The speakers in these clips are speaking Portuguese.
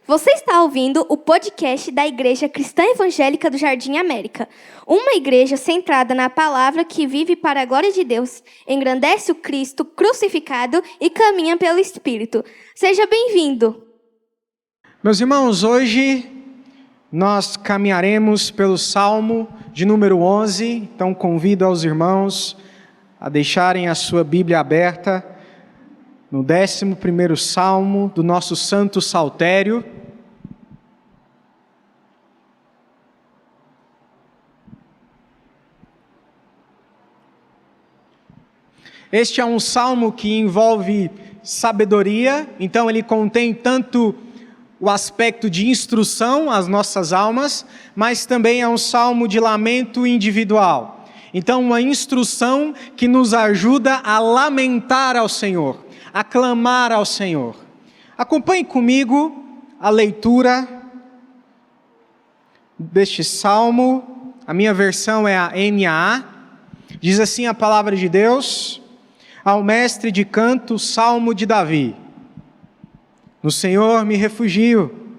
Você está ouvindo o podcast da Igreja Cristã Evangélica do Jardim América, uma igreja centrada na palavra que vive para a glória de Deus, engrandece o Cristo crucificado e caminha pelo Espírito. Seja bem-vindo! Meus irmãos, hoje nós caminharemos pelo Salmo de número 11, então convido aos irmãos a deixarem a sua Bíblia aberta no 11º Salmo do nosso Santo Saltério. Este é um salmo que envolve sabedoria, então ele contém tanto o aspecto de instrução às nossas almas, mas também é um salmo de lamento individual. Então, uma instrução que nos ajuda a lamentar ao Senhor, a clamar ao Senhor. Acompanhe comigo a leitura deste salmo. A minha versão é a NAA. Diz assim a palavra de Deus: ao mestre de canto, salmo de Davi. No Senhor me refugio.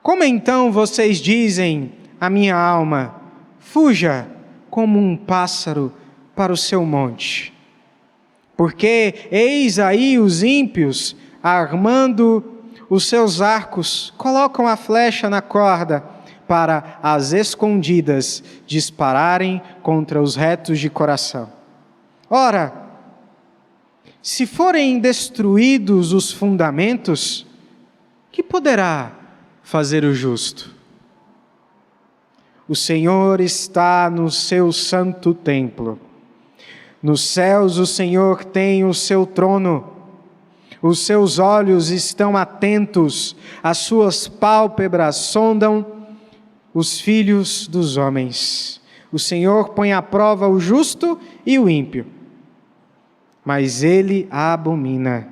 Como então vocês dizem à minha alma, fuja como um pássaro para o seu monte? Porque eis aí os ímpios, armando os seus arcos, colocam a flecha na corda para as escondidas dispararem contra os retos de coração. Ora, se forem destruídos os fundamentos, que poderá fazer o justo? O Senhor está no seu santo templo. Nos céus o Senhor tem o seu trono. Os seus olhos estão atentos, as suas pálpebras sondam os filhos dos homens. O Senhor põe à prova o justo e o ímpio, mas ele a abomina.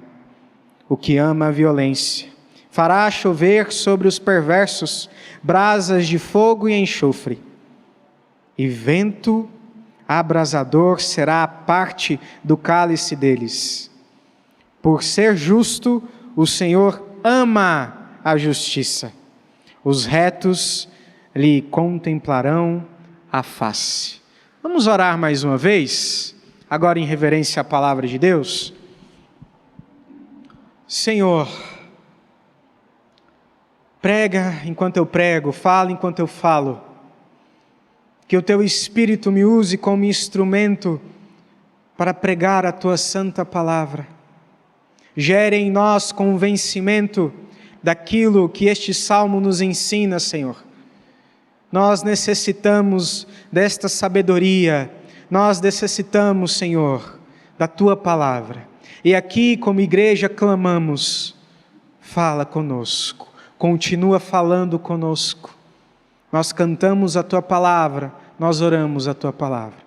O que ama a violência fará chover sobre os perversos brasas de fogo e enxofre, e vento abrasador será a parte do cálice deles. Por ser justo, o Senhor ama a justiça. Os retos lhe contemplarão a face. Vamos orar mais uma vez? Agora em reverência à palavra de Deus. Senhor, prega enquanto eu prego, fala enquanto eu falo. Que o Teu Espírito me use como instrumento para pregar a Tua santa palavra. Gere em nós convencimento daquilo que este salmo nos ensina, Senhor. Nós necessitamos desta sabedoria. Nós necessitamos, Senhor, da Tua palavra. E aqui, como igreja, clamamos, fala conosco, continua falando conosco. Nós cantamos a Tua palavra, nós oramos a Tua palavra.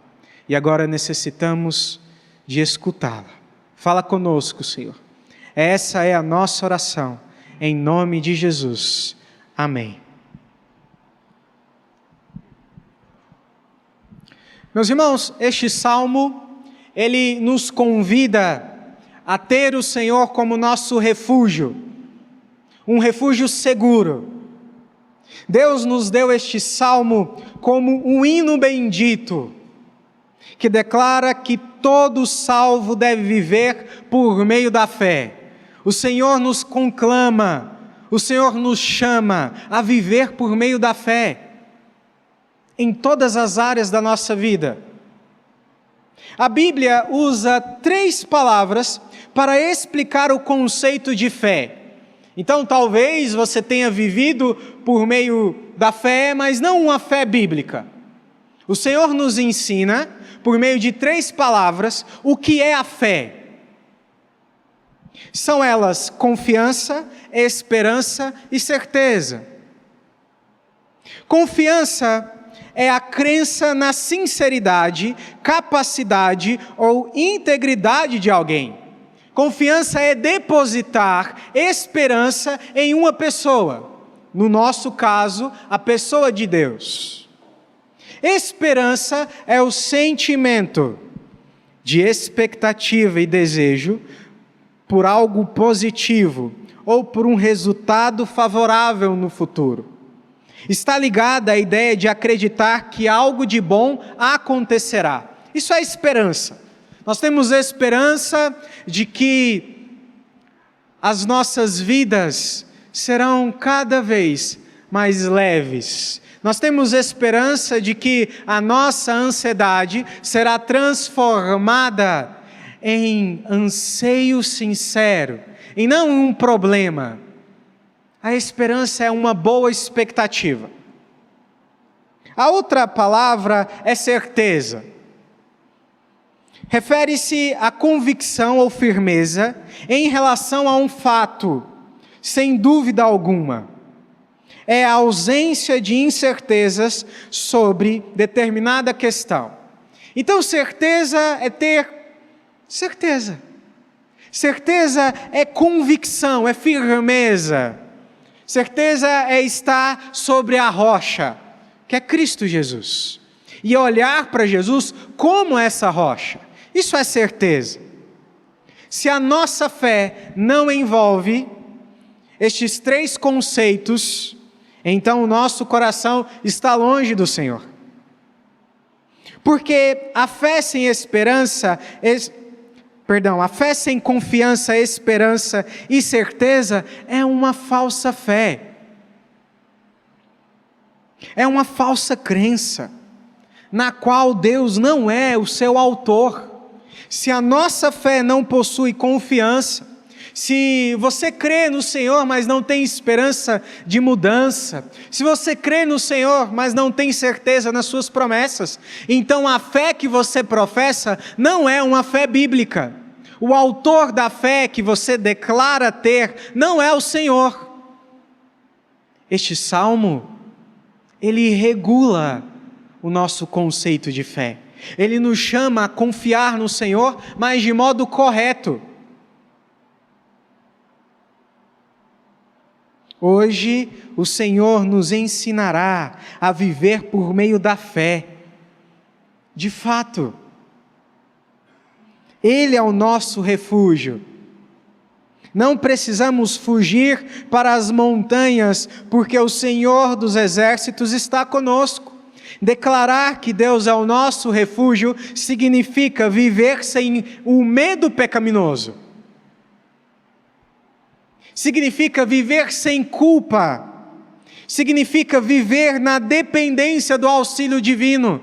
E agora necessitamos de escutá-la. Fala conosco, Senhor. Essa é a nossa oração, em nome de Jesus. Amém. Meus irmãos, este salmo, ele nos convida a ter o Senhor como nosso refúgio, um refúgio seguro. Deus nos deu este salmo como um hino bendito, que declara que todo salvo deve viver por meio da fé. O Senhor nos conclama, o Senhor nos chama a viver por meio da fé, em todas as áreas da nossa vida. A Bíblia usa 3 palavras para explicar o conceito de fé. Então, talvez você tenha vivido por meio da fé, mas não uma fé bíblica. O Senhor nos ensina, por meio de 3 palavras, o que é a fé. São elas confiança, esperança e certeza. Confiança é a crença na sinceridade, capacidade ou integridade de alguém. Confiança é depositar esperança em uma pessoa, no nosso caso, a pessoa de Deus. Esperança é o sentimento de expectativa e desejo por algo positivo ou por um resultado favorável no futuro. Está ligada à ideia de acreditar que algo de bom acontecerá. Isso é esperança. Nós temos esperança de que as nossas vidas serão cada vez mais leves. Nós temos esperança de que a nossa ansiedade será transformada em anseio sincero, e não um problema. A esperança é uma boa expectativa. A outra palavra é certeza. Refere-se à convicção ou firmeza em relação a um fato, sem dúvida alguma. É a ausência de incertezas sobre determinada questão. Então, certeza é ter certeza. Certeza é convicção, é firmeza. Certeza é estar sobre a rocha, que é Cristo Jesus. E olhar para Jesus como essa rocha. Isso é certeza. Se a nossa fé não envolve estes três conceitos, então o nosso coração está longe do Senhor. Porque a fé sem esperança, a fé sem confiança, esperança e certeza é uma falsa fé. É uma falsa crença, na qual Deus não é o seu autor. Se a nossa fé não possui confiança, se você crê no Senhor, mas não tem esperança de mudança, se você crê no Senhor, mas não tem certeza nas suas promessas, então a fé que você professa não é uma fé bíblica. O autor da fé que você declara ter não é o Senhor. Este salmo, ele regula o nosso conceito de fé. Ele nos chama a confiar no Senhor, mas de modo correto. Hoje, o Senhor nos ensinará a viver por meio da fé. De fato, Ele é o nosso refúgio. Não precisamos fugir para as montanhas, porque o Senhor dos exércitos está conosco. Declarar que Deus é o nosso refúgio significa viver sem o medo pecaminoso. Significa viver sem culpa. Significa viver na dependência do auxílio divino.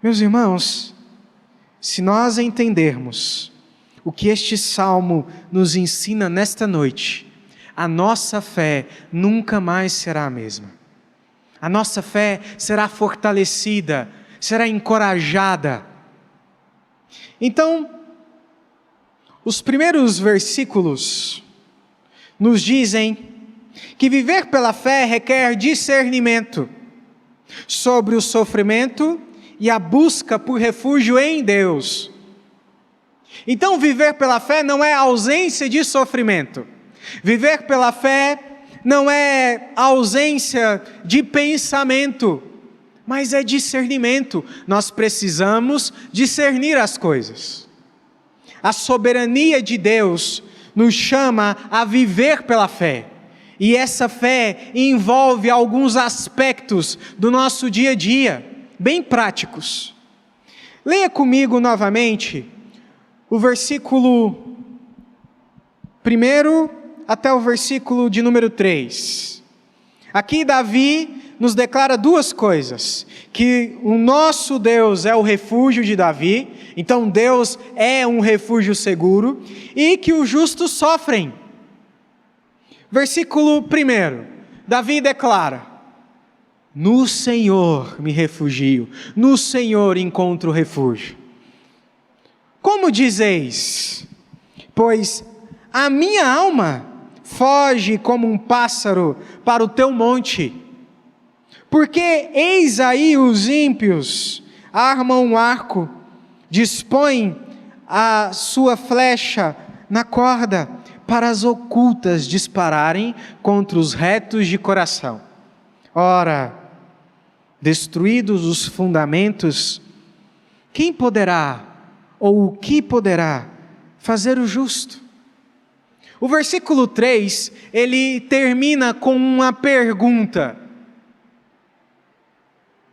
Meus irmãos, se nós entendermos o que este salmo nos ensina nesta noite, a nossa fé nunca mais será a mesma. A nossa fé será fortalecida, será encorajada. Então, os primeiros versículos nos dizem que viver pela fé requer discernimento sobre o sofrimento e a busca por refúgio em Deus. Então, viver pela fé não é ausência de sofrimento. Viver pela fé não é ausência de pensamento, mas é discernimento. Nós precisamos discernir as coisas. A soberania de Deus nos chama a viver pela fé. E essa fé envolve alguns aspectos do nosso dia a dia, bem práticos. Leia comigo novamente o versículo 1 até o versículo de número 3. Aqui Davi nos declara duas coisas: que o nosso Deus é o refúgio de Davi, então Deus é um refúgio seguro, e que os justos sofrem. Versículo 1, Davi declara: no Senhor me refugio, no Senhor encontro refúgio. Como dizeis? Pois a minha alma foge como um pássaro para o teu monte. Porque eis aí os ímpios armam um arco, dispõem a sua flecha na corda, para as ocultas dispararem contra os retos de coração. Ora, destruídos os fundamentos, quem poderá, ou o que poderá, fazer o justo. O versículo 3, ele termina com uma pergunta.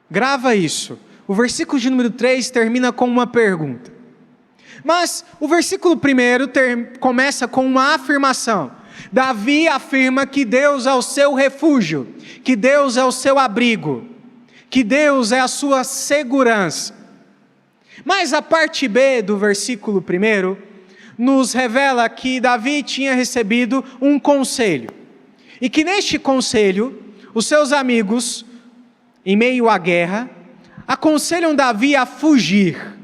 Grava isso. O versículo de número 3 termina com uma pergunta. Mas o versículo 1 começa com uma afirmação. Davi afirma que Deus é o seu refúgio, que Deus é o seu abrigo, que Deus é a sua segurança. Mas a parte B do versículo 1 nos revela que Davi tinha recebido um conselho. E que neste conselho, os seus amigos, em meio à guerra, aconselham Davi a fugir.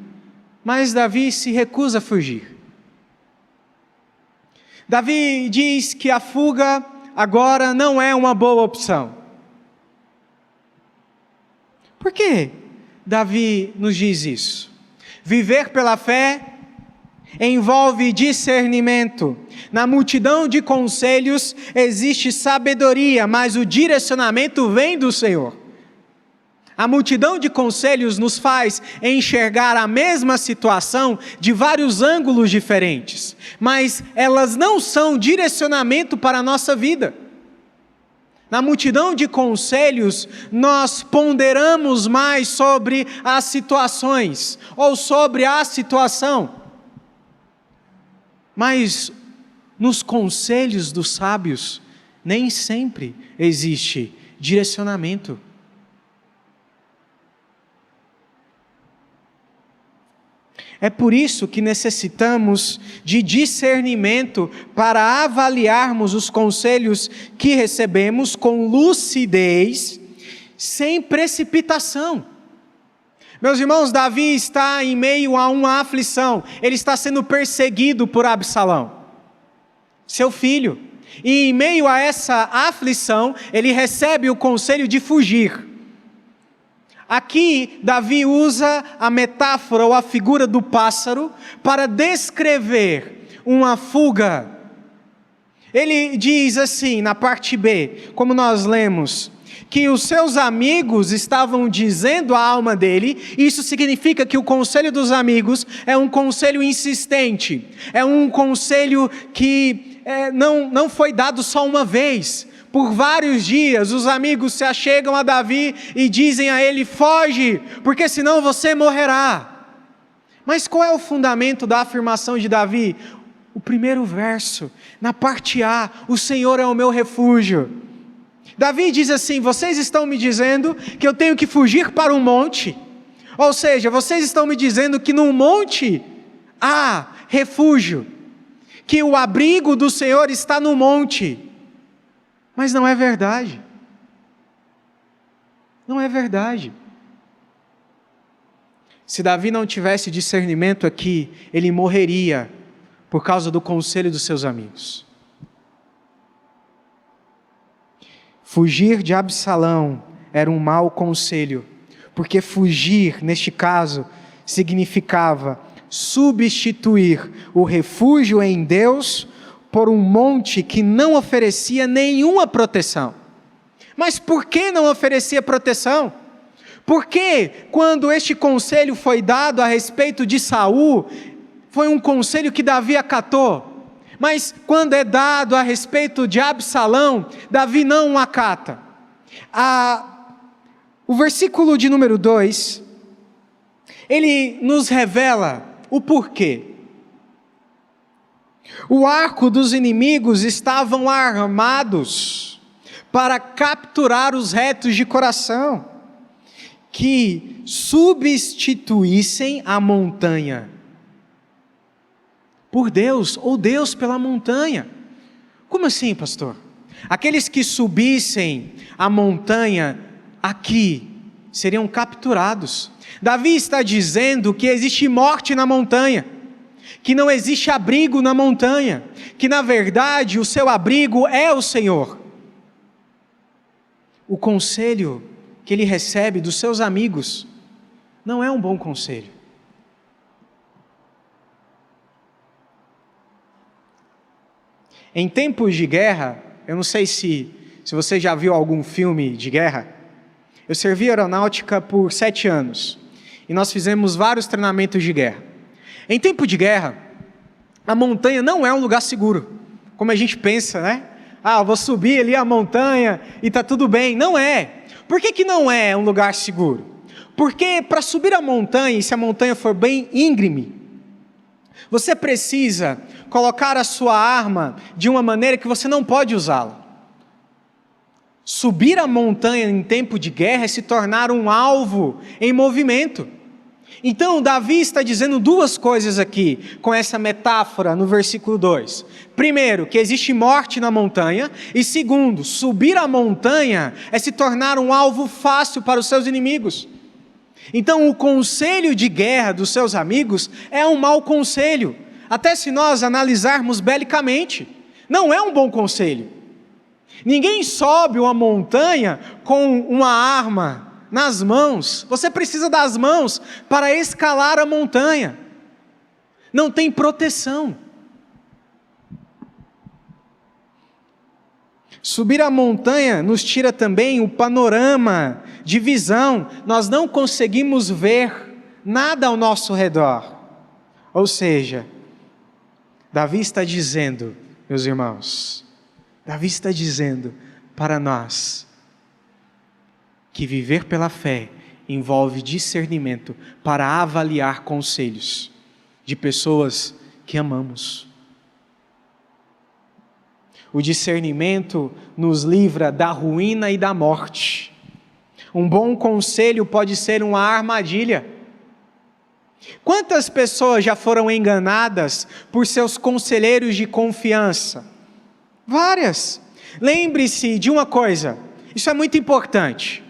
Mas Davi se recusa a fugir. Davi diz que a fuga agora não é uma boa opção. Por que Davi nos diz isso? Viver pela fé envolve discernimento. Na multidão de conselhos existe sabedoria, mas o direcionamento vem do Senhor. A multidão de conselhos nos faz enxergar a mesma situação de vários ângulos diferentes, mas elas não são direcionamento para a nossa vida. Na multidão de conselhos, nós ponderamos mais sobre as situações, ou sobre a situação. Mas nos conselhos dos sábios, nem sempre existe direcionamento. É por isso que necessitamos de discernimento para avaliarmos os conselhos que recebemos com lucidez, sem precipitação. Meus irmãos, Davi está em meio a uma aflição. Ele está sendo perseguido por Absalão, seu filho. E em meio a essa aflição, ele recebe o conselho de fugir. Aqui, Davi usa a metáfora ou a figura do pássaro para descrever uma fuga. Ele diz assim, na parte B, como nós lemos, que os seus amigos estavam dizendo à alma dele. Isso significa que o conselho dos amigos é um conselho insistente, é um conselho que não foi dado só uma vez. Por vários dias, os amigos se achegam a Davi e dizem a ele: foge, porque senão você morrerá. Mas qual é o fundamento da afirmação de Davi? O primeiro verso, na parte A: o Senhor é o meu refúgio. Davi diz assim: vocês estão me dizendo que eu tenho que fugir para um monte, ou seja, vocês estão me dizendo que num monte há refúgio, que o abrigo do Senhor está no monte. Mas não é verdade. Não é verdade. Se Davi não tivesse discernimento aqui, ele morreria por causa do conselho dos seus amigos. Fugir de Absalão era um mau conselho, porque fugir, neste caso, significava substituir o refúgio em Deus por um monte que não oferecia nenhuma proteção. Mas por que não oferecia proteção? Porque quando este conselho foi dado a respeito de Saul, foi um conselho que Davi acatou. Mas quando é dado a respeito de Absalão, Davi não o acata. O versículo de número 2, ele nos revela o porquê. O arco dos inimigos estavam armados para capturar os retos de coração, que substituíssem a montanha por Deus, ou Deus pela montanha. Como assim, pastor? Aqueles que subissem a montanha aqui seriam capturados. Davi está dizendo que existe morte na montanha, que não existe abrigo na montanha, que na verdade o seu abrigo é o Senhor. O conselho que ele recebe dos seus amigos não é um bom conselho. Em tempos de guerra, eu não sei se você já viu algum filme de guerra. Eu servi aeronáutica por 7 anos e nós fizemos vários treinamentos de guerra. Em tempo de guerra, a montanha não é um lugar seguro, como a gente pensa, né? Ah, eu vou subir ali a montanha e está tudo bem. Não é. Por que não é um lugar seguro? Porque para subir a montanha, e se a montanha for bem íngreme, você precisa colocar a sua arma de uma maneira que você não pode usá-la. Subir a montanha em tempo de guerra é se tornar um alvo em movimento. Então, Davi está dizendo duas coisas aqui, com essa metáfora no versículo 2. Primeiro, que existe morte na montanha. E segundo, subir a montanha é se tornar um alvo fácil para os seus inimigos. Então, o conselho de guerra dos seus amigos é um mau conselho. Até se nós analisarmos belicamente, não é um bom conselho. Ninguém sobe uma montanha com uma arma nas mãos. Você precisa das mãos para escalar a montanha. Não tem proteção. Subir a montanha nos tira também o panorama de visão. Nós não conseguimos ver nada ao nosso redor. Ou seja, Davi está dizendo, meus irmãos, Davi está dizendo para nós que viver pela fé envolve discernimento para avaliar conselhos de pessoas que amamos. O discernimento nos livra da ruína e da morte. Um bom conselho pode ser uma armadilha. Quantas pessoas já foram enganadas por seus conselheiros de confiança? Várias. Lembre-se de uma coisa, isso é muito importante.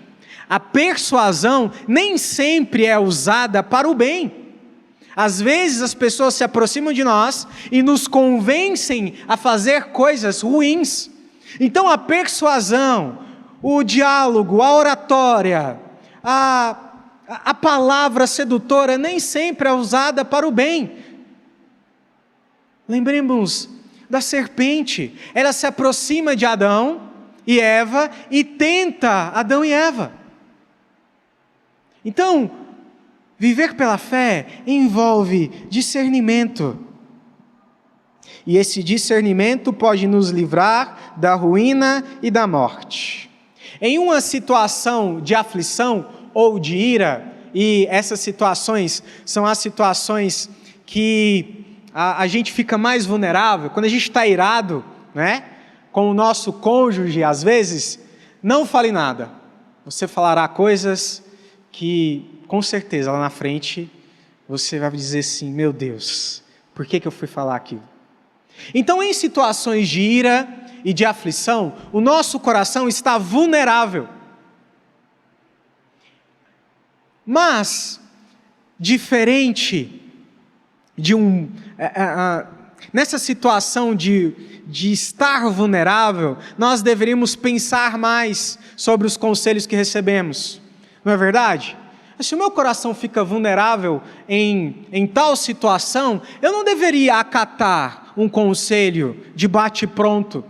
A persuasão nem sempre é usada para o bem. Às vezes as pessoas se aproximam de nós e nos convencem a fazer coisas ruins. Então a persuasão, o diálogo, a oratória, a palavra sedutora nem sempre é usada para o bem. Lembremos da serpente. Ela se aproxima de Adão e Eva e tenta Adão e Eva. Então, viver pela fé envolve discernimento. E esse discernimento pode nos livrar da ruína e da morte. Em uma situação de aflição ou de ira, e essas situações são as situações que a gente fica mais vulnerável, quando a gente está irado, né, com o nosso cônjuge, às vezes, não fale nada. Você falará coisas que, com certeza, lá na frente, você vai dizer assim, meu Deus, por que eu fui falar aquilo? Então, em situações de ira e de aflição, o nosso coração está vulnerável. Mas, diferente de nessa situação de estar vulnerável, nós deveríamos pensar mais sobre os conselhos que recebemos. Não é verdade? Se o meu coração fica vulnerável em tal situação, eu não deveria acatar um conselho de bate-pronto.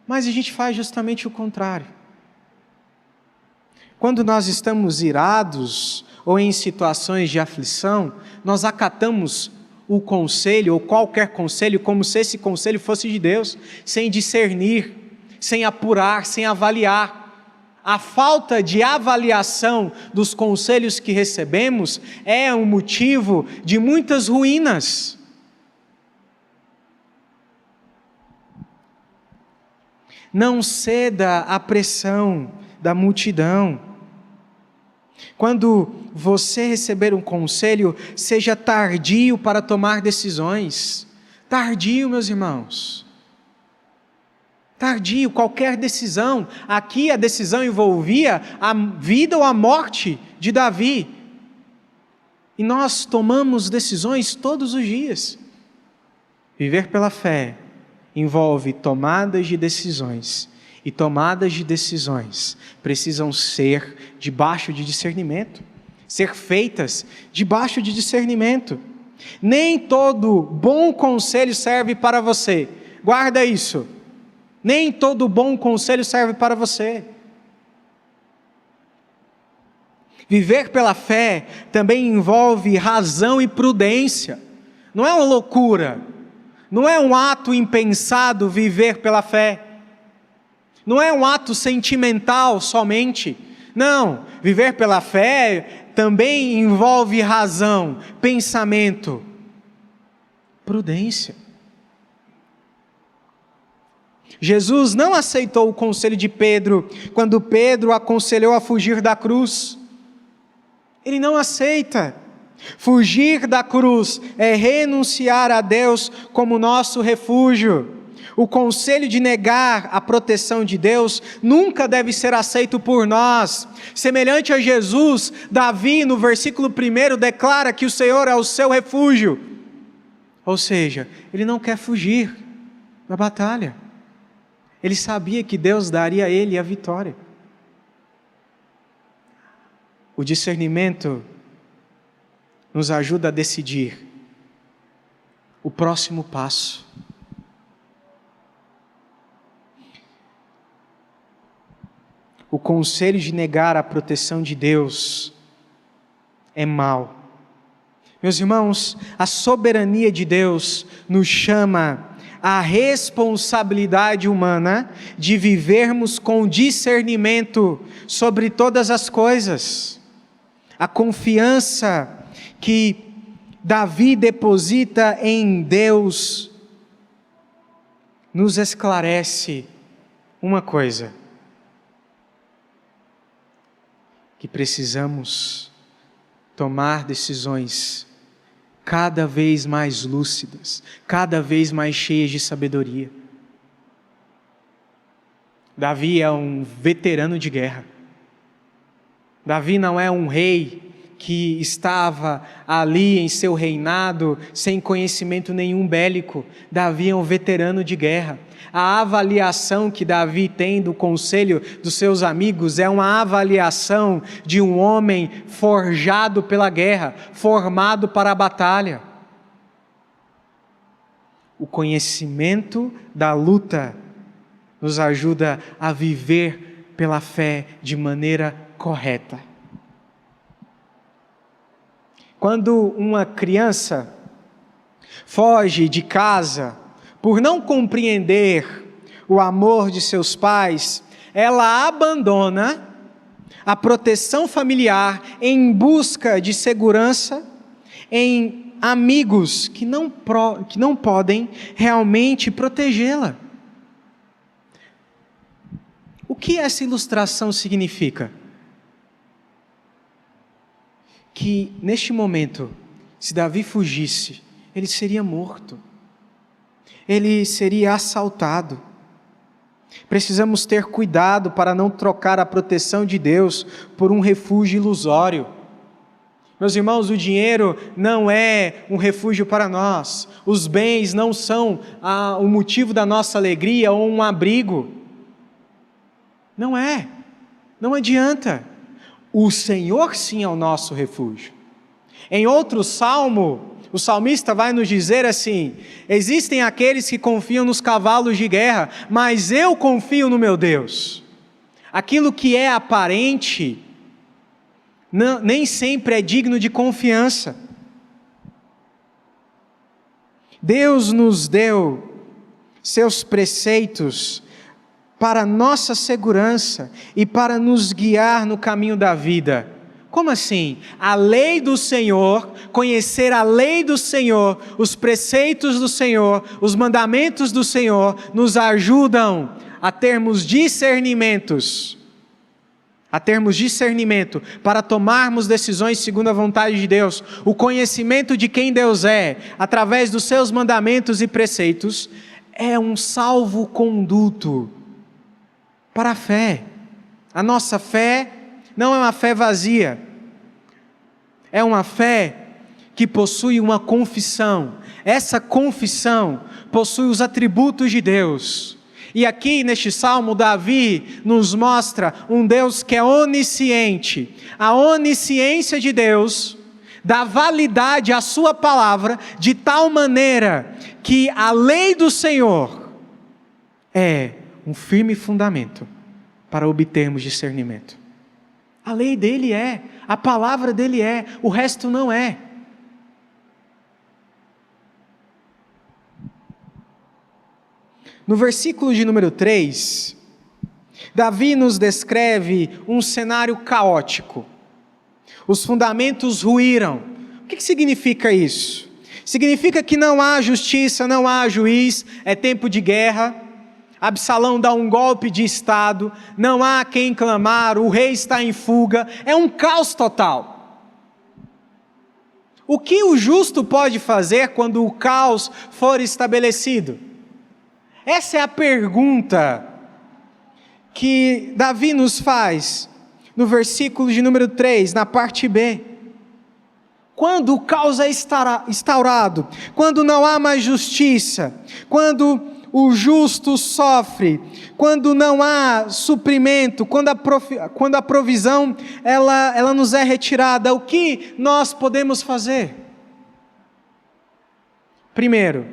Mas a gente faz justamente o contrário. Quando nós estamos irados ou em situações de aflição, nós acatamos o conselho ou qualquer conselho como se esse conselho fosse de Deus, sem discernir, sem apurar, sem avaliar. A falta de avaliação dos conselhos que recebemos é um motivo de muitas ruínas. Não ceda à pressão da multidão. Quando você receber um conselho, seja tardio para tomar decisões. Tardio, meus irmãos. Tardio, qualquer decisão. Aqui a decisão envolvia a vida ou a morte de Davi. E nós tomamos decisões todos os dias. Viver pela fé envolve tomadas de decisões. E tomadas de decisões precisam ser debaixo de discernimento. Ser feitas debaixo de discernimento. Nem todo bom conselho serve para você. Guarda isso. Nem todo bom conselho serve para você. Viver pela fé também envolve razão e prudência. Não é uma loucura. Não é um ato impensado viver pela fé. Não é um ato sentimental somente. Não, viver pela fé também envolve razão, pensamento, prudência. Jesus não aceitou o conselho de Pedro quando Pedro aconselhou a fugir da cruz. Ele não aceita. Fugir da cruz é renunciar a Deus como nosso refúgio. O conselho de negar a proteção de Deus nunca deve ser aceito por nós. Semelhante a Jesus, Davi, no versículo 1, declara que o Senhor é o seu refúgio. Ou seja, ele não quer fugir da batalha. Ele sabia que Deus daria a ele a vitória. O discernimento nos ajuda a decidir o próximo passo. O conselho de negar a proteção de Deus é mau. Meus irmãos, a soberania de Deus nos chama à responsabilidade humana de vivermos com discernimento sobre todas as coisas. A confiança que Davi deposita em Deus nos esclarece uma coisa: que precisamos tomar decisões cada vez mais lúcidas, cada vez mais cheias de sabedoria. Davi é um veterano de guerra. Davi não é um rei que estava ali em seu reinado sem conhecimento nenhum bélico. Davi é um veterano de guerra. A avaliação que Davi tem do conselho dos seus amigos é uma avaliação de um homem forjado pela guerra, formado para a batalha. O conhecimento da luta nos ajuda a viver pela fé de maneira correta. Quando uma criança foge de casa por não compreender o amor de seus pais, ela abandona a proteção familiar em busca de segurança em amigos que não podem realmente protegê-la. O que essa ilustração significa? Que neste momento, se Davi fugisse, ele seria morto. Ele seria assaltado. Precisamos ter cuidado para não trocar a proteção de Deus por um refúgio ilusório. Meus irmãos, o dinheiro não é um refúgio para nós. Os bens não são o motivo da nossa alegria ou um abrigo. Não é. Não adianta. O Senhor sim é o nosso refúgio. Em outro salmo, o salmista vai nos dizer assim: existem aqueles que confiam nos cavalos de guerra, mas eu confio no meu Deus. Aquilo que é aparente, nem sempre é digno de confiança. Deus nos deu seus preceitos para nossa segurança e para nos guiar no caminho da vida. Como assim? A lei do Senhor, conhecer a lei do Senhor, os preceitos do Senhor, os mandamentos do Senhor, nos ajudam a termos discernimento para tomarmos decisões segundo a vontade de Deus. O conhecimento de quem Deus é, através dos seus mandamentos e preceitos, é um salvo-conduto para a fé. A nossa fé não é uma fé vazia, é uma fé que possui uma confissão. Essa confissão possui os atributos de Deus. E aqui neste salmo, Davi nos mostra um Deus que é onisciente. A onisciência de Deus dá validade à sua palavra de tal maneira que a lei do Senhor é um firme fundamento para obtermos discernimento. A lei dele é, a palavra dele é, o resto não é. No versículo de número 3, Davi nos descreve um cenário caótico. Os fundamentos ruíram. O que significa isso? Significa que não há justiça, não há juiz, é tempo de guerra. Absalão dá um golpe de estado, não há quem clamar, o rei está em fuga, é um caos total. O que o justo pode fazer quando o caos for estabelecido? Essa é a pergunta que Davi nos faz no versículo de número 3, na parte B. Quando o caos é instaurado, quando não há mais justiça, quando o justo sofre, quando não há suprimento, quando a provisão ela nos é retirada, o que nós podemos fazer? Primeiro,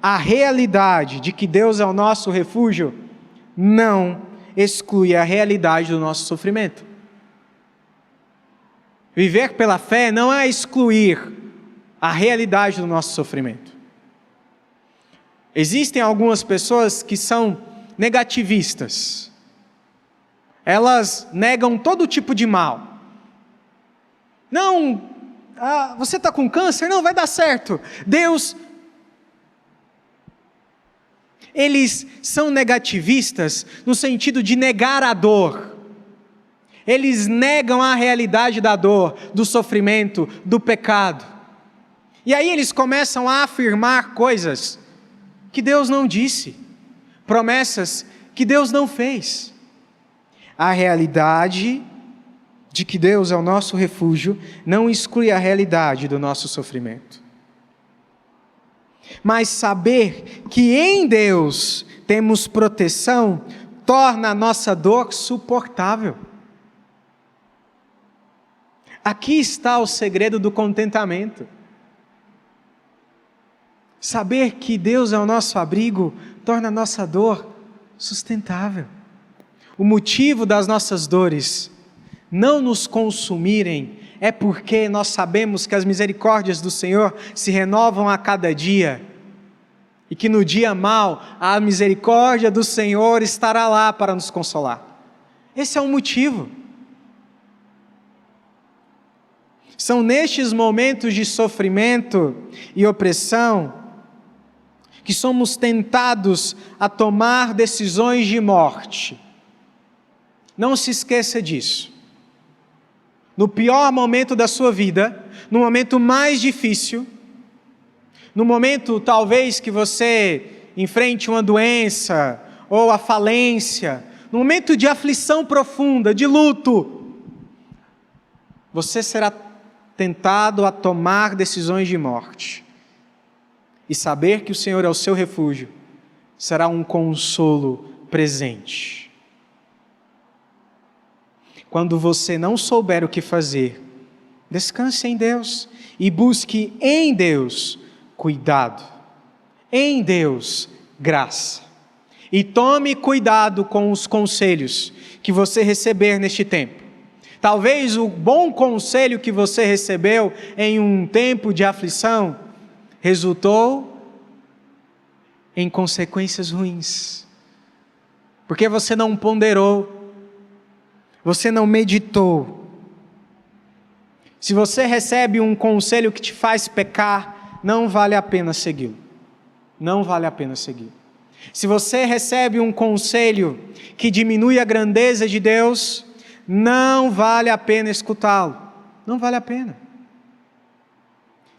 a realidade de que Deus é o nosso refúgio não exclui a realidade do nosso sofrimento. Viver pela fé não é excluir a realidade do nosso sofrimento. Existem algumas pessoas que são negativistas. Elas negam todo tipo de mal. Não, você está com câncer? Não, vai dar certo. Deus... Eles são negativistas no sentido de negar a dor. Eles negam a realidade da dor, do sofrimento, do pecado. E aí eles começam a afirmar coisas que Deus não disse, promessas que Deus não fez. A realidade de que Deus é o nosso refúgio não exclui a realidade do nosso sofrimento. Mas saber que em Deus temos proteção torna a nossa dor suportável. Aqui está o segredo do contentamento. Saber que Deus é o nosso abrigo torna a nossa dor sustentável. O motivo das nossas dores não nos consumirem é porque nós sabemos que as misericórdias do Senhor se renovam a cada dia e que no dia mau a misericórdia do Senhor estará lá para nos consolar. Esse é o motivo. São nestes momentos de sofrimento e opressão que somos tentados a tomar decisões de morte. Não se esqueça disso. No pior momento da sua vida, no momento mais difícil, no momento talvez que você enfrente uma doença ou a falência, no momento de aflição profunda, de luto, você será tentado a tomar decisões de morte. E saber que o Senhor é o seu refúgio será um consolo presente. Quando você não souber o que fazer, descanse em Deus e busque em Deus cuidado, em Deus graça. E tome cuidado com os conselhos que você receber neste tempo. Talvez o bom conselho que você recebeu em um tempo de aflição resultou em consequências ruins, porque você não ponderou, você não meditou. Se você recebe um conselho que te faz pecar, não vale a pena segui-lo. Não vale a pena segui-lo. Se você recebe um conselho que diminui a grandeza de Deus, não vale a pena escutá-lo. Não vale a pena.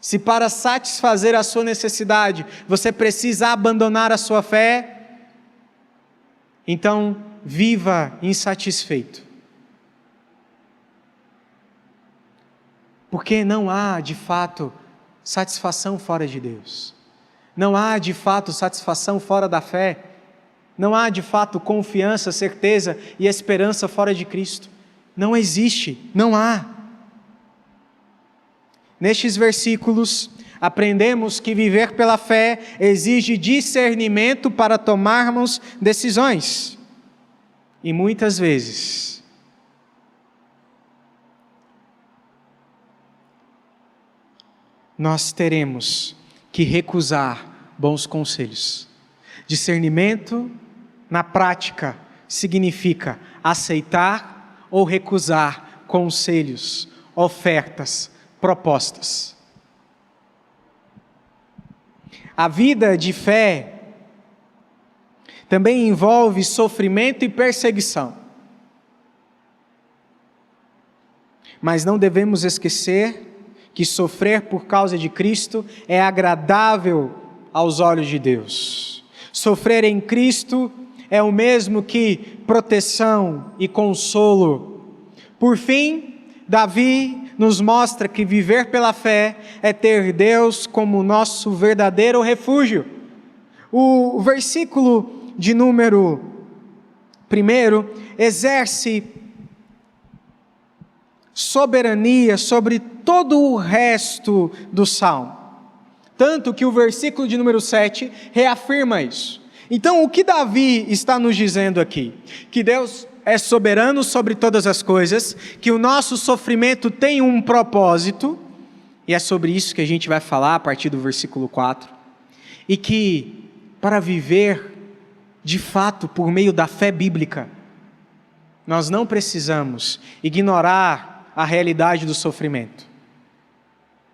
Se para satisfazer a sua necessidade, você precisa abandonar a sua fé, então viva insatisfeito. Porque não há, de fato, satisfação fora de Deus. Não há, de fato, satisfação fora da fé. Não há, de fato, confiança, certeza e esperança fora de Cristo. Não existe, não há. Nestes versículos, aprendemos que viver pela fé exige discernimento para tomarmos decisões. E muitas vezes, nós teremos que recusar bons conselhos. Discernimento, na prática, significa aceitar ou recusar conselhos, ofertas, propostas. A vida de fé também envolve sofrimento e perseguição. Mas não devemos esquecer que sofrer por causa de Cristo é agradável aos olhos de Deus. Sofrer em Cristo é o mesmo que proteção e consolo. Por fim, Davi nos mostra que viver pela fé é ter Deus como nosso verdadeiro refúgio. O versículo de número 1 exerce soberania sobre todo o resto do salmo. Tanto que o versículo de número 7 reafirma isso. Então, o que Davi está nos dizendo aqui? Que Deus é soberano sobre todas as coisas, que o nosso sofrimento tem um propósito, e é sobre isso que a gente vai falar a partir do versículo 4, e que para viver de fato por meio da fé bíblica, nós não precisamos ignorar a realidade do sofrimento,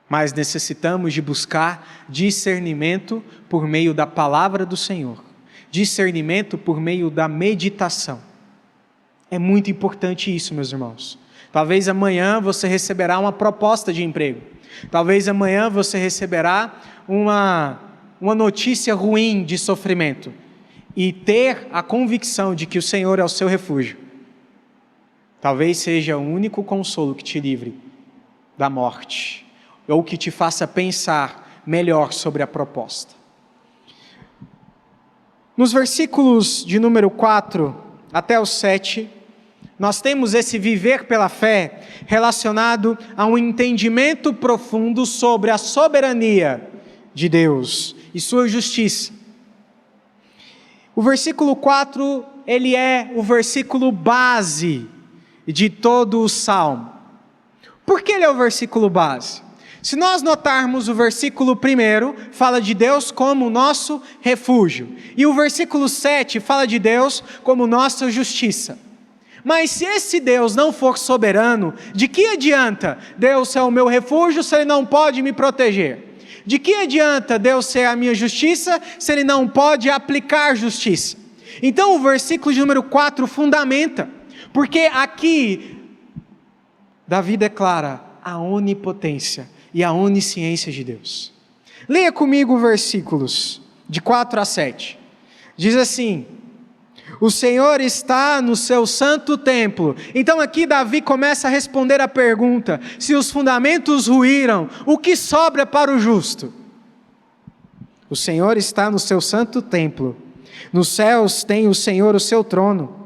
mas necessitamos de buscar discernimento por meio da palavra do Senhor, discernimento por meio da meditação. É muito importante isso, meus irmãos. Talvez amanhã você receberá uma proposta de emprego, talvez amanhã você receberá uma notícia ruim de sofrimento, e ter a convicção de que o Senhor é o seu refúgio, talvez seja o único consolo que te livre da morte, ou que te faça pensar melhor sobre a proposta. Nos versículos de número 4 até o 7, nós temos esse viver pela fé relacionado a um entendimento profundo sobre a soberania de Deus e sua justiça. O versículo 4, ele é o versículo base de todo o salmo. Por que ele é o versículo base? Se nós notarmos, o versículo 1 fala de Deus como nosso refúgio, e o versículo 7 fala de Deus como nossa justiça. Mas se esse Deus não for soberano, de que adianta Deus ser o meu refúgio se Ele não pode me proteger? De que adianta Deus ser a minha justiça se Ele não pode aplicar justiça? Então o versículo de número 4 fundamenta, porque aqui Davi declara a onipotência e a onisciência de Deus. Leia comigo versículos de 4 a 7. Diz assim: o Senhor está no seu santo templo. Então aqui Davi começa a responder a pergunta: se os fundamentos ruíram, o que sobra para o justo? O Senhor está no seu santo templo. Nos céus tem o Senhor o seu trono.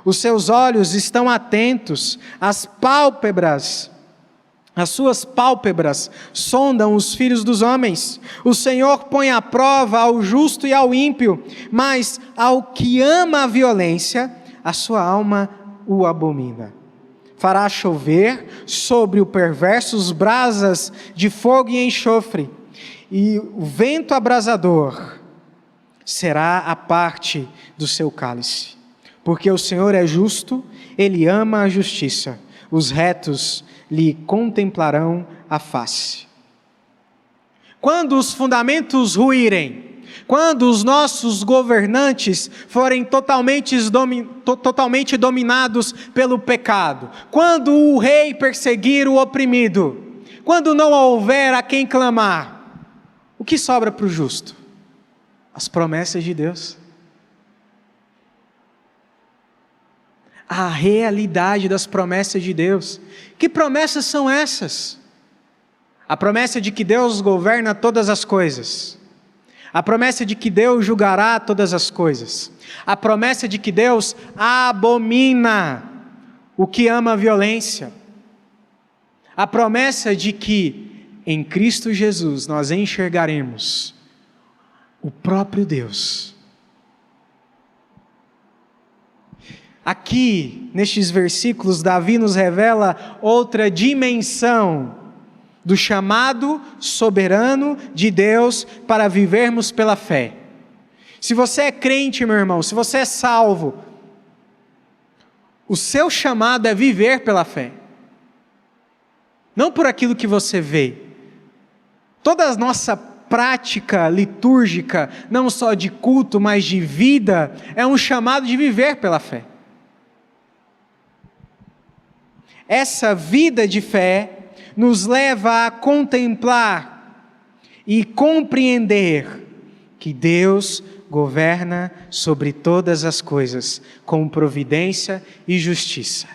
Os seus olhos estão atentos, as suas pálpebras sondam os filhos dos homens. O Senhor põe à prova ao justo e ao ímpio, mas ao que ama a violência, a sua alma o abomina. Fará chover sobre o perverso os brasas de fogo e enxofre, e o vento abrasador será a parte do seu cálice. Porque o Senhor é justo, Ele ama a justiça, os retos lhe contemplarão a face. Quando os fundamentos ruírem, quando os nossos governantes forem totalmente dominados pelo pecado, quando o rei perseguir o oprimido, quando não houver a quem clamar, o que sobra para o justo? As promessas de Deus. A realidade das promessas de Deus. Que promessas são essas? A promessa de que Deus governa todas as coisas. A promessa de que Deus julgará todas as coisas. A promessa de que Deus abomina o que ama a violência. A promessa de que em Cristo Jesus nós enxergaremos o próprio Deus. Aqui, nestes versículos, Davi nos revela outra dimensão do chamado soberano de Deus para vivermos pela fé. Se você é crente, meu irmão, se você é salvo, o seu chamado é viver pela fé. Não por aquilo que você vê. Toda a nossa prática litúrgica, não só de culto, mas de vida, é um chamado de viver pela fé. Essa vida de fé nos leva a contemplar e compreender que Deus governa sobre todas as coisas, com providência e justiça.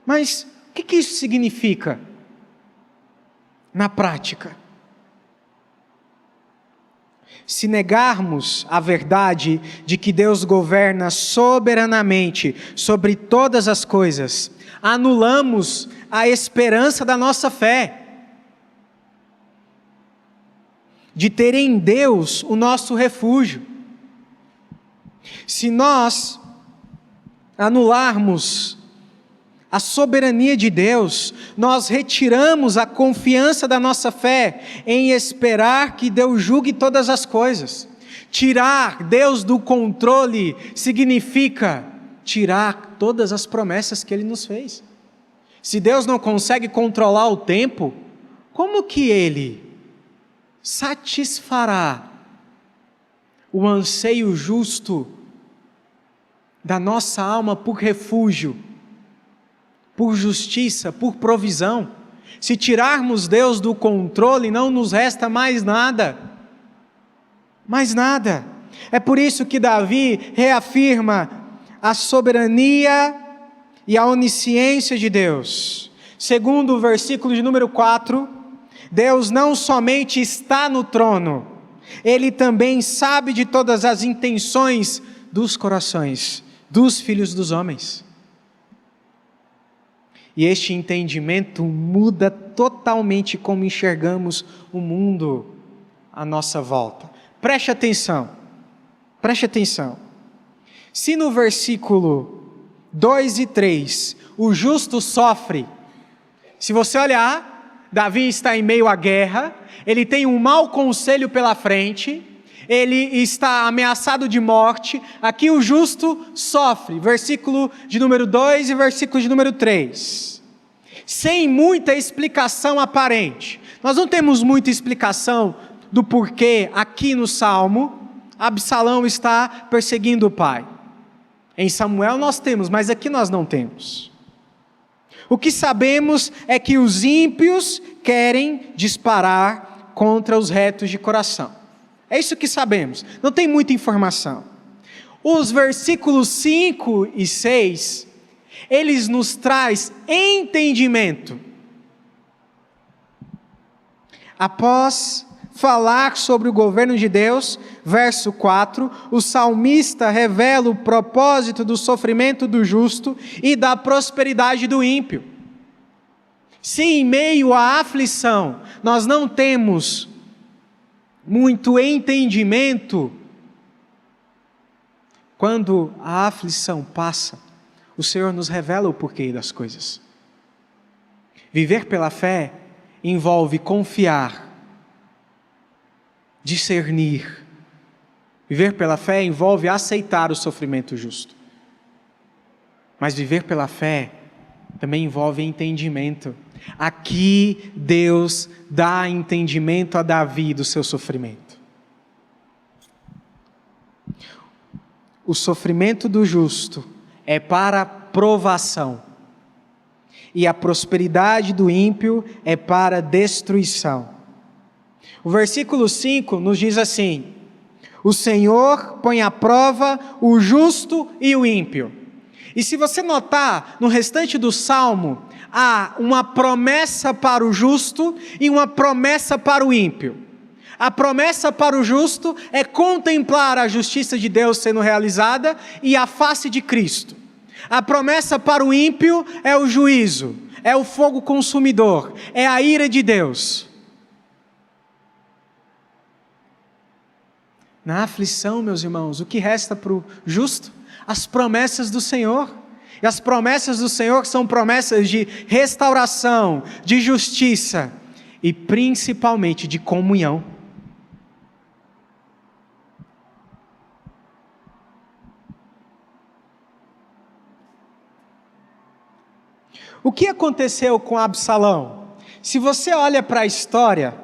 Mas o que isso significa na prática? Se negarmos a verdade de que Deus governa soberanamente sobre todas as coisas, anulamos a esperança da nossa fé, de ter em Deus o nosso refúgio. Se nós anularmos a soberania de Deus, nós retiramos a confiança da nossa fé em esperar que Deus julgue todas as coisas. Tirar Deus do controle significa tirar todas as promessas que Ele nos fez. Se Deus não consegue controlar o tempo, como que Ele satisfará o anseio justo da nossa alma por refúgio, por justiça, por provisão? Se tirarmos Deus do controle, não nos resta mais nada. Mais nada. É por isso que Davi reafirma a soberania e a onisciência de Deus. Segundo o versículo de número 4, Deus não somente está no trono, Ele também sabe de todas as intenções dos corações dos filhos dos homens. E este entendimento muda totalmente como enxergamos o mundo à nossa volta. Preste atenção. Se no versículo 2 e 3, o justo sofre, se você olhar, Davi está em meio à guerra, ele tem um mau conselho pela frente, ele está ameaçado de morte. Aqui o justo sofre, versículo de número 2 e versículo de número 3. Sem muita explicação aparente. Nós não temos muita explicação do porquê aqui no Salmo, Absalão está perseguindo o pai. Em Samuel nós temos, mas aqui nós não temos. O que sabemos é que os ímpios querem disparar contra os retos de coração. É isso que sabemos, não tem muita informação. Os versículos 5 e 6, eles nos traz entendimento. Após falar sobre o governo de Deus, verso 4, o salmista revela o propósito do sofrimento do justo e da prosperidade do ímpio. Se em meio à aflição nós não temos muito entendimento, quando a aflição passa, o Senhor nos revela o porquê das coisas. Viver pela fé envolve confiar, discernir. Viver pela fé envolve aceitar o sofrimento justo. Mas viver pela fé também envolve entendimento. Aqui Deus dá entendimento a Davi do seu sofrimento. O sofrimento do justo é para provação, e a prosperidade do ímpio é para destruição. O versículo 5 nos diz assim: o Senhor põe à prova o justo e o ímpio. E se você notar, no restante do Salmo, há uma promessa para o justo e uma promessa para o ímpio. A promessa para o justo é contemplar a justiça de Deus sendo realizada e a face de Cristo. A promessa para o ímpio é o juízo, é o fogo consumidor, é a ira de Deus. Na aflição, meus irmãos, o que resta para o justo? As promessas do Senhor. E as promessas do Senhor são promessas de restauração, de justiça. e principalmente de comunhão. O que aconteceu com Absalão? Se você olha para a história,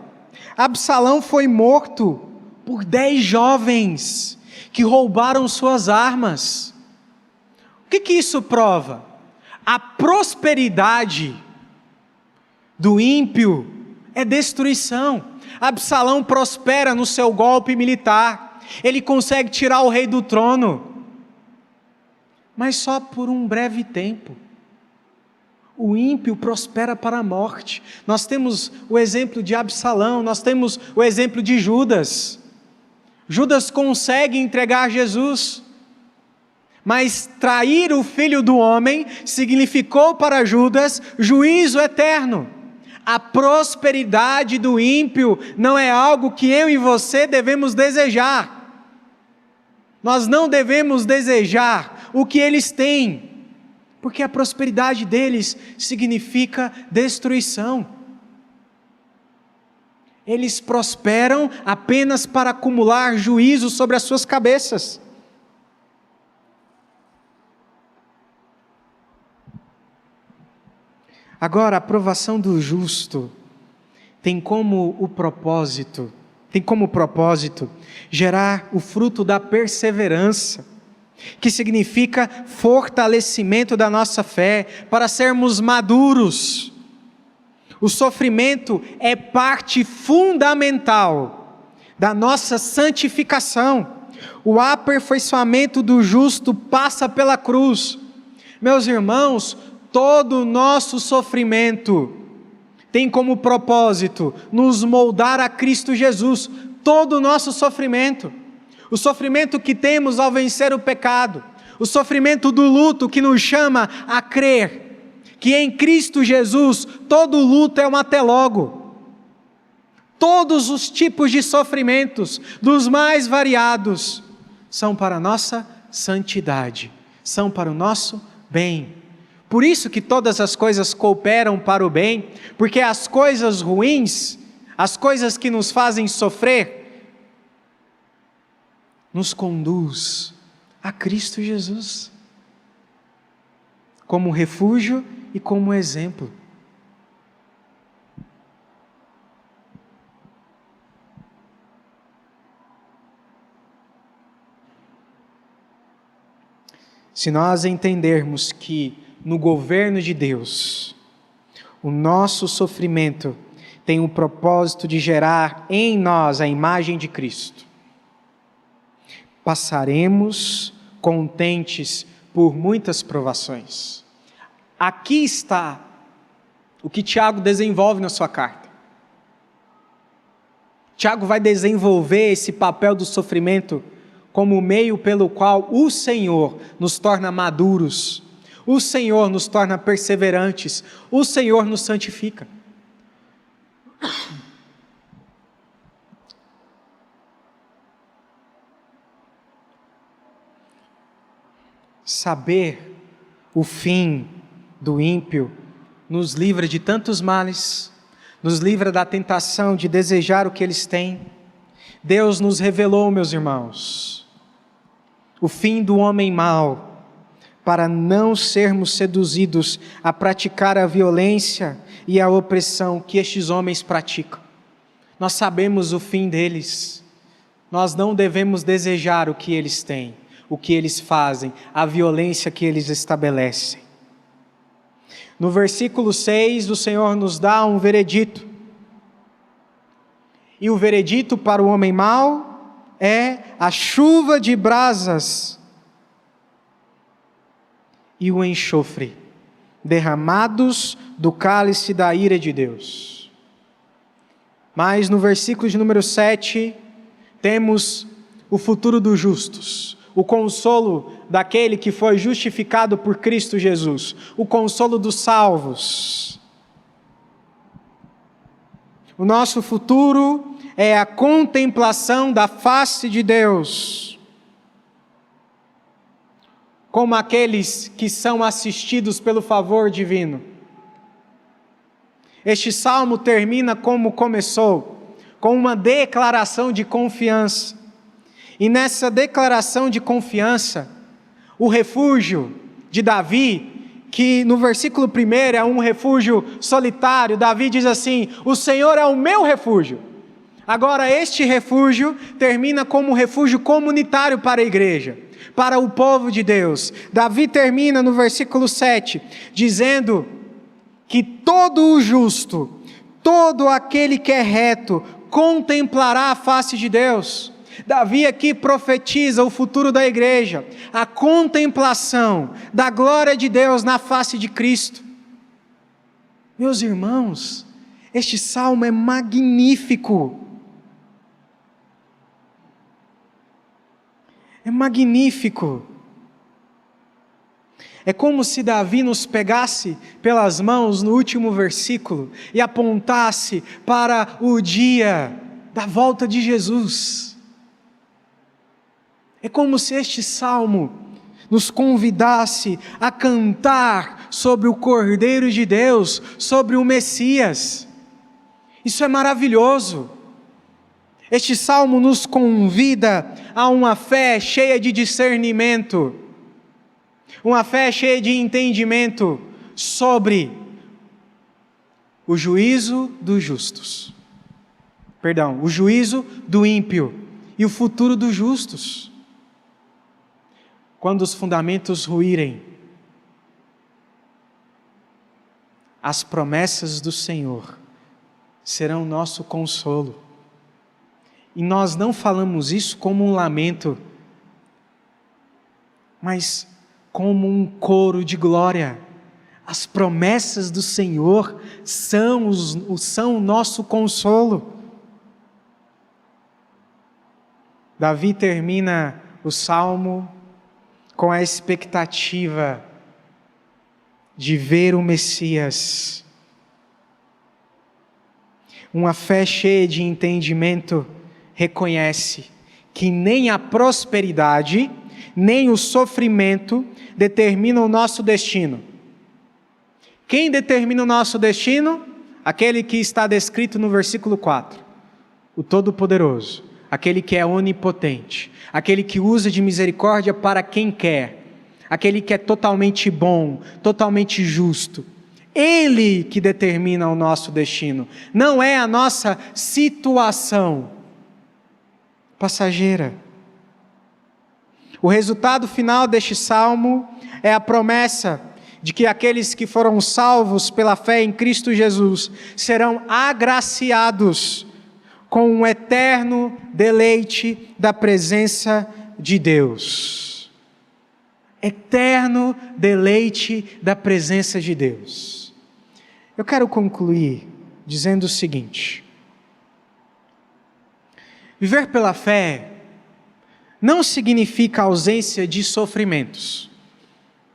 Absalão foi morto por 10 jovens que roubaram suas armas. O que isso prova? A prosperidade do ímpio é destruição. Absalão prospera no seu golpe militar. Ele consegue tirar o rei do trono, mas só por um breve tempo. O ímpio prospera para a morte. Nós temos o exemplo de Absalão, nós temos o exemplo de Judas. Judas consegue entregar Jesus, mas trair o Filho do Homem significou para Judas juízo eterno. A prosperidade do ímpio não é algo que eu e você devemos desejar. Nós não devemos desejar o que eles têm, porque a prosperidade deles significa destruição. Eles prosperam apenas para acumular juízo sobre as suas cabeças. Agora, a aprovação do justo tem como propósito gerar o fruto da perseverança, que significa fortalecimento da nossa fé, para sermos maduros. O sofrimento é parte fundamental da nossa santificação. O aperfeiçoamento do justo passa pela cruz. Meus irmãos, todo o nosso sofrimento tem como propósito nos moldar a Cristo Jesus. Todo o nosso sofrimento. O sofrimento que temos ao vencer o pecado, o sofrimento do luto que nos chama a crer que em Cristo Jesus todo luto é um até logo. Todos os tipos de sofrimentos, dos mais variados, são para a nossa santidade, são para o nosso bem. Por isso que todas as coisas cooperam para o bem, porque as coisas ruins, as coisas que nos fazem sofrer, nos conduz a Cristo Jesus, como refúgio e como exemplo. Se nós entendermos que no governo de Deus, o nosso sofrimento tem o propósito de gerar em nós a imagem de Cristo, passaremos contentes por muitas provações. Aqui está o que Tiago desenvolve na sua carta. Tiago vai desenvolver esse papel do sofrimento como o meio pelo qual o Senhor nos torna maduros, o Senhor nos torna perseverantes, o Senhor nos santifica. Saber o fim do ímpio nos livra de tantos males, nos livra da tentação de desejar o que eles têm. Deus nos revelou, meus irmãos, o fim do homem mau, para não sermos seduzidos a praticar a violência e a opressão que estes homens praticam. Nós sabemos o fim deles, nós não devemos desejar o que eles têm, o que eles fazem, a violência que eles estabelecem. No versículo 6, o Senhor nos dá um veredito. E o veredito para o homem mau é a chuva de brasas e o enxofre, derramados do cálice da ira de Deus. Mas no versículo de número 7, temos o futuro dos justos, o consolo daquele que foi justificado por Cristo Jesus, o consolo dos salvos. O nosso futuro é a contemplação da face de Deus, como aqueles que são assistidos pelo favor divino. Este salmo termina como começou, com uma declaração de confiança. E nessa declaração de confiança, o refúgio de Davi, que no versículo 1 é um refúgio solitário, Davi diz assim: o Senhor é o meu refúgio. Agora este refúgio termina como um refúgio comunitário para a igreja, para o povo de Deus. Davi termina no versículo 7, dizendo que todo o justo, todo aquele que é reto, contemplará a face de Deus. Davi aqui profetiza o futuro da igreja, a contemplação da glória de Deus na face de Cristo. Meus irmãos, este salmo é magnífico. É magnífico. É como se Davi nos pegasse pelas mãos no último versículo e apontasse para o dia da volta de Jesus. É como se este salmo nos convidasse a cantar sobre o Cordeiro de Deus, sobre o Messias. Isso é maravilhoso. Este salmo nos convida a uma fé cheia de discernimento, uma fé cheia de entendimento sobre o juízo dos justos. O juízo do ímpio e o futuro dos justos. Quando os fundamentos ruírem, as promessas do Senhor serão nosso consolo. E nós não falamos isso como um lamento, mas como um coro de glória. As promessas do Senhor são o nosso consolo. Davi termina o salmo com a expectativa de ver o Messias. Uma fé cheia de entendimento reconhece que nem a prosperidade, nem o sofrimento determinam o nosso destino. Quem determina o nosso destino? Aquele que está descrito no versículo 4. O Todo-Poderoso, aquele que é onipotente, aquele que usa de misericórdia para quem quer, aquele que é totalmente bom, totalmente justo. Ele que determina o nosso destino, não é a nossa situação passageira. O resultado final deste salmo é a promessa de que aqueles que foram salvos pela fé em Cristo Jesus serão agraciados com um eterno deleite da presença de Deus. Eterno deleite da presença de Deus. Eu quero concluir dizendo o seguinte: viver pela fé não significa ausência de sofrimentos.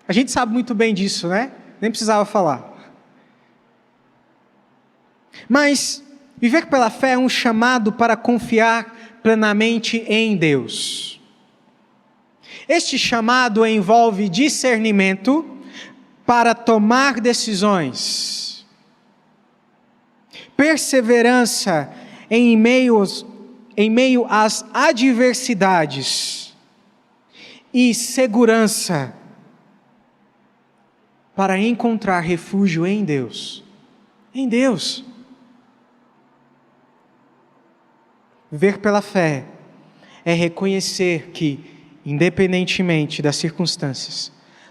A gente sabe muito bem disso, né? Nem precisava falar. Mas viver pela fé é um chamado para confiar plenamente em Deus. Este chamado envolve discernimento para tomar decisões, perseverança em meio às adversidades e segurança para encontrar refúgio em Deus. Em Deus. Viver pela fé é reconhecer que, independentemente das circunstâncias,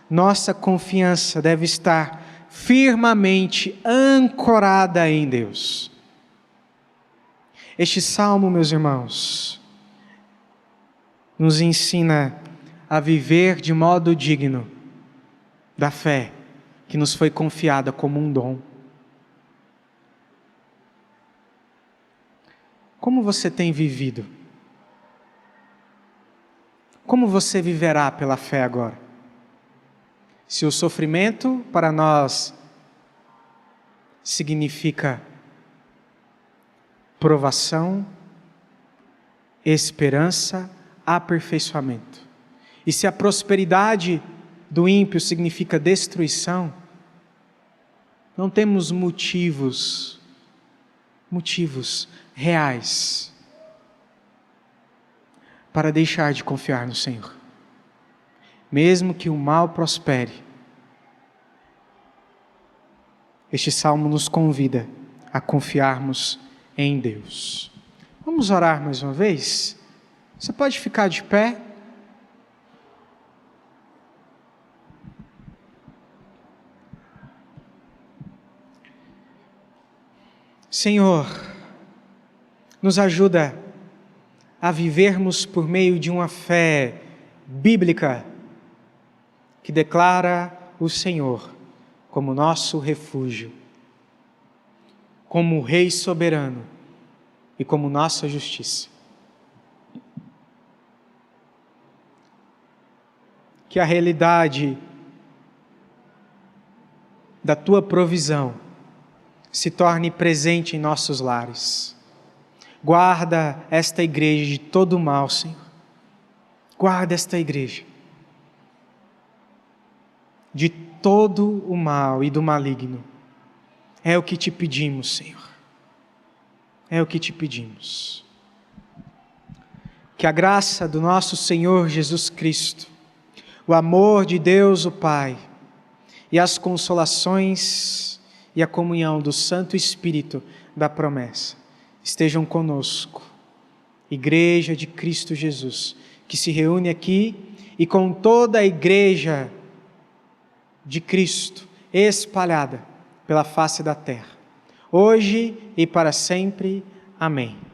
nossa confiança deve estar firmemente ancorada em Deus. Este salmo, meus irmãos, nos ensina a viver de modo digno da fé que nos foi confiada como um dom. Como você tem vivido? Como você viverá pela fé agora? Se o sofrimento para nós significa provação, esperança, aperfeiçoamento. E se a prosperidade do ímpio significa destruição, Não temos motivos reais para deixar de confiar no Senhor. Mesmo que o mal prospere, este salmo nos convida a confiarmos em Deus. Vamos orar mais uma vez? Você pode ficar de pé? Senhor, nos ajuda a vivermos por meio de uma fé bíblica que declara o Senhor como nosso refúgio, como Rei soberano e como nossa justiça. Que a realidade da Tua provisão se torne presente em nossos lares. Guarda esta igreja de todo o mal, Senhor. Guarda esta igreja de todo o mal e do maligno. É o que te pedimos, Senhor. É o que te pedimos. Que a graça do nosso Senhor Jesus Cristo, o amor de Deus o Pai e as consolações e a comunhão do Santo Espírito da promessa estejam conosco, Igreja de Cristo Jesus, que se reúne aqui, e com toda a Igreja de Cristo espalhada pela face da terra, hoje e para sempre. Amém.